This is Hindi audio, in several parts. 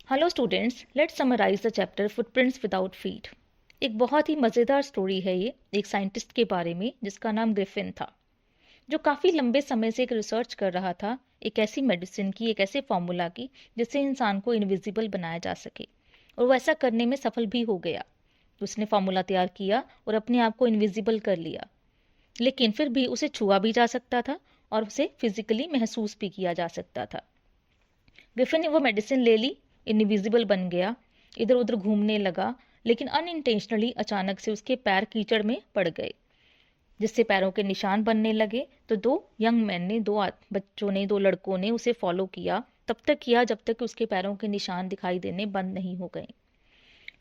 Hello students, let's summarise the chapter footprints without feet. एक बहुत ही मज़ेदार स्टोरी है ये एक साइंटिस्ट के बारे में जिसका नाम ग्रिफिन था, जो काफ़ी लंबे समय से एक रिसर्च कर रहा था एक ऐसी मेडिसिन की, एक ऐसे फॉर्मूला की जिससे इंसान को इनविजिबल बनाया जा सके। और वो ऐसा करने में सफल भी हो गया। उसने फार्मूला तैयार किया और अपने आप को इनविजिबल कर लिया, लेकिन फिर भी उसे छुआ भी जा सकता था और उसे फिजिकली महसूस भी किया जा सकता था। ग्रिफिन ने वो मेडिसिन ले ली, इनविजिबल बन गया, इधर उधर घूमने लगा, लेकिन अनइंटेंशनली अचानक से उसके पैर कीचड़ में पड़ गए, जिससे पैरों के निशान बनने लगे। तो दो यंग मैन ने, बच्चों ने, दो लड़कों ने उसे फॉलो किया, तब तक किया जब तक कि उसके पैरों के निशान दिखाई देने बंद नहीं हो गए।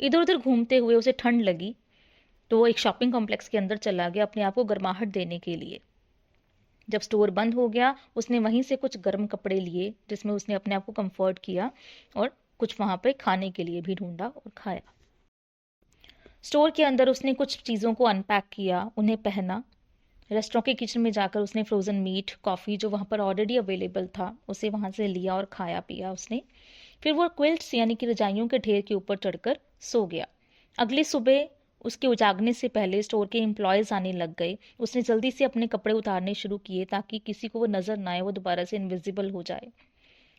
इधर उधर घूमते हुए उसे ठंड लगी, तो वो एक शॉपिंग कॉम्प्लेक्स के अंदर चला गया अपने आप को गर्माहट देने के लिए। जब स्टोर बंद हो गया, उसने वहीं से कुछ गर्म कपड़े लिए जिसमें उसने अपने आप को कंफर्ट किया, और कुछ वहां पे खाने के लिए भी ढूंढा और खाया। स्टोर के अंदर उसने कुछ चीज़ों को अनपैक किया, उन्हें पहना। रेस्टोरेंट के किचन में जाकर उसने फ्रोज़न मीट, कॉफ़ी जो वहाँ पर ऑलरेडी अवेलेबल था, उसे वहाँ से लिया और खाया पिया उसने। फिर वो क्विल्ट्स यानी कि रजाइयों के ढेर के ऊपर चढ़कर सो गया। अगली सुबह उसके उजागने से पहले स्टोर के एम्प्लॉयज़ आने लग गए। उसने जल्दी से अपने कपड़े उतारने शुरू किए ताकि किसी को वो नज़र ना आए, वो दोबारा से इनविजिबल हो जाए।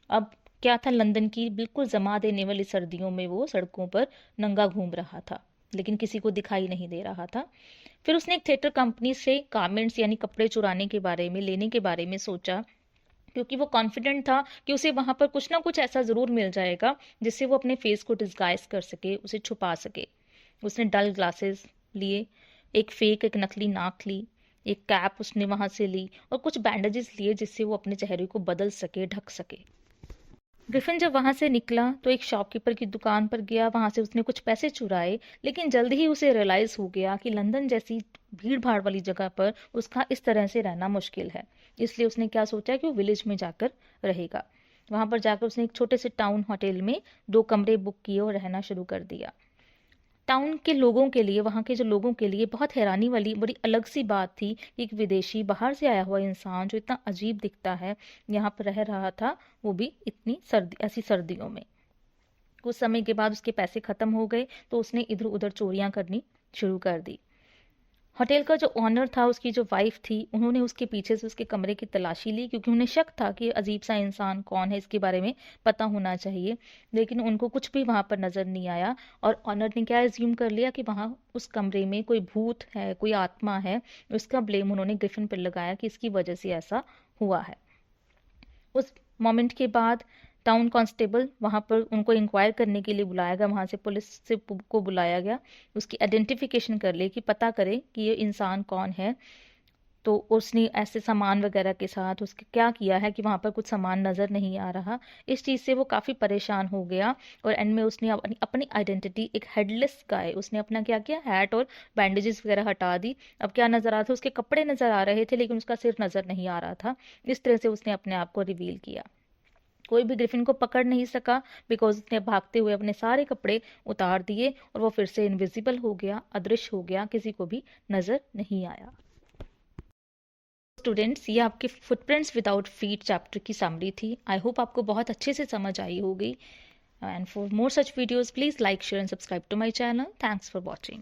अब क्या था, लंदन की बिल्कुल जमा देने वाली सर्दियों में वो सड़कों पर नंगा घूम रहा था, लेकिन किसी को दिखाई नहीं दे रहा था। फिर उसने एक थिएटर कंपनी से गारमेंट्स यानी कपड़े चुराने के बारे में, लेने के बारे में सोचा, क्योंकि वो कॉन्फिडेंट था कि उसे वहां पर कुछ ना कुछ ऐसा ज़रूर मिल जाएगा जिससे वो अपने फेस को डिस्गाइज कर सके, उसे छुपा सके। उसने डल ग्लासेस लिए, एक नकली नाक ली, एक कैप उसने वहां से ली और कुछ बैंडेजेस लिए जिससे वो अपने चेहरे को बदल सके, ढक सके। ग्रिफिन जब वहां से निकला तो एक शॉपकीपर की दुकान पर गया, वहां से उसने कुछ पैसे चुराए, लेकिन जल्द ही उसे रियलाइज हो गया कि लंदन जैसी भीड़ भाड़ वाली जगह पर उसका इस तरह से रहना मुश्किल है। इसलिए उसने क्या सोचा कि वो विलेज में जाकर रहेगा। वहां पर जाकर उसने एक छोटे से टाउन होटल में 2 कमरे बुक किए और रहना शुरू कर दिया। टाउन के लोगों के लिए, वहाँ के जो लोगों के लिए बहुत हैरानी वाली बड़ी अलग सी बात थी कि एक विदेशी, बाहर से आया हुआ इंसान जो इतना अजीब दिखता है, यहाँ पर रह रहा था, वो भी इतनी सर्दी, ऐसी सर्दियों में। कुछ समय के बाद उसके पैसे खत्म हो गए तो उसने इधर उधर चोरियां करनी शुरू कर दी। होटल का जो ऑनर था, उसकी जो वाइफ थी, उन्होंने उसके पीछे से उसके कमरे की तलाशी ली, क्योंकि उन्हें शक था कि अजीब सा इंसान कौन है, इसके बारे में पता होना चाहिए। लेकिन उनको कुछ भी वहां पर नजर नहीं आया, और ऑनर ने क्या एज्यूम कर लिया कि वहां उस कमरे में कोई भूत है, कोई आत्मा है। उसका ब्लेम उन्होंने ग्रिफिन पर लगाया कि इसकी वजह से ऐसा हुआ है। उस मोमेंट के बाद टाउन कांस्टेबल वहां पर उनको इंक्वायर करने के लिए बुलाया गया, वहां से पुलिस से को बुलाया गया, उसकी आइडेंटिफिकेशन कर ले, कि पता करे कि ये इंसान कौन है। तो उसने ऐसे सामान वगैरह के साथ उसके क्या किया है कि वहां पर कुछ सामान नजर नहीं आ रहा। इस चीज से वो काफी परेशान हो गया, और एंड में उसने अपनी आइडेंटिटी, एक हेडलेस गाय, उसने अपना क्या किया, हैट और बैंडेजेस वगैरह हटा दी। अब क्या नजर आ रहा था, उसके कपड़े नजर आ रहे थे लेकिन उसका सिर नजर नहीं आ रहा था। इस तरह से उसने अपने आप को रिवील किया। कोई भी ग्रिफिन को पकड़ नहीं सका, बिकॉज उसने भागते हुए अपने सारे कपड़े उतार दिए और वो फिर से इनविजिबल हो गया, अदृश्य हो गया, किसी को भी नजर नहीं आया। स्टूडेंट्स, ये आपके फुटप्रिंट्स विदाउट फीट चैप्टर की समरी थी। आई होप आपको बहुत अच्छे से समझ आई होगी। And for more such videos please like, share and subscribe to my channel. Thanks for watching.